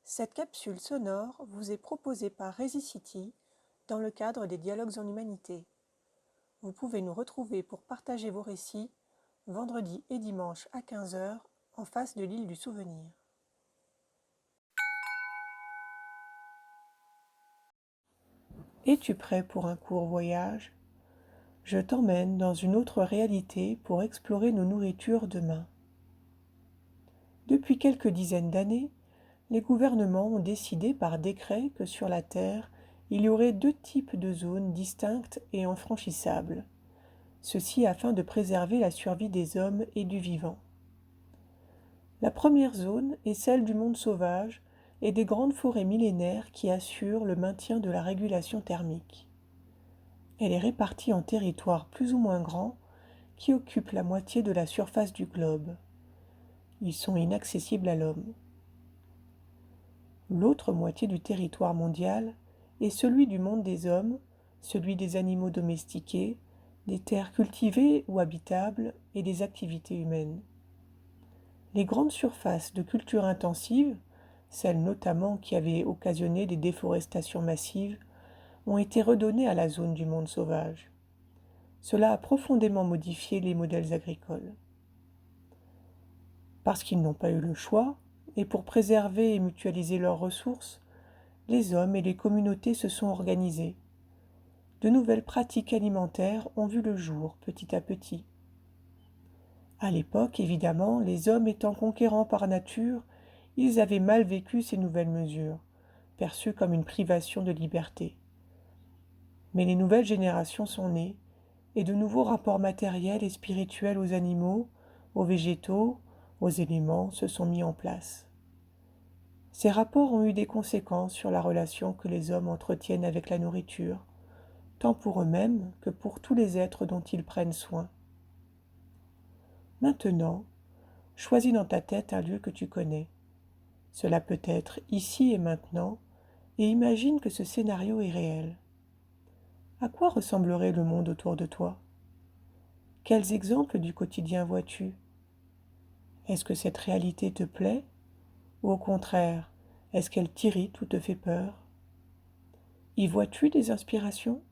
Cette capsule sonore vous est proposée par ResiCity dans le cadre des Dialogues en Humanité. Vous pouvez nous retrouver pour partager vos récits vendredi et dimanche à 15 heures en face de l'île du Souvenir. Es-tu prêt pour un court voyage? Je t'emmène dans une autre réalité pour explorer nos nourritures demain. Depuis quelques dizaines d'années, les gouvernements ont décidé par décret que sur la Terre, il y aurait deux types de zones distinctes et infranchissables. Ceci afin de préserver la survie des hommes et du vivant. La première zone est celle du monde sauvage et des grandes forêts millénaires qui assurent le maintien de la régulation thermique. Elle est répartie en territoires plus ou moins grands qui occupent la moitié de la surface du globe. Ils sont inaccessibles à l'homme. L'autre moitié du territoire mondial est celui du monde des hommes, celui des animaux domestiqués, des terres cultivées ou habitables et des activités humaines. Les grandes surfaces de culture intensive, celles notamment qui avaient occasionné des déforestations massives, ont été redonnées à la zone du monde sauvage. Cela a profondément modifié les modèles agricoles. Parce qu'ils n'ont pas eu le choix, et pour préserver et mutualiser leurs ressources, les hommes et les communautés se sont organisés. De nouvelles pratiques alimentaires ont vu le jour petit à petit. À l'époque, évidemment, les hommes étant conquérants par nature, ils avaient mal vécu ces nouvelles mesures, perçues comme une privation de liberté. Mais les nouvelles générations sont nées, et de nouveaux rapports matériels et spirituels aux animaux, aux végétaux, aux éléments se sont mis en place. Ces rapports ont eu des conséquences sur la relation que les hommes entretiennent avec la nourriture, tant pour eux-mêmes que pour tous les êtres dont ils prennent soin. Maintenant, choisis dans ta tête un lieu que tu connais. Cela peut être ici et maintenant, et imagine que ce scénario est réel. À quoi ressemblerait le monde autour de toi? Quels exemples du quotidien vois-tu? Est-ce que cette réalité te plaît? Ou au contraire, est-ce qu'elle t'irrite ou te fait peur? Y vois-tu des inspirations?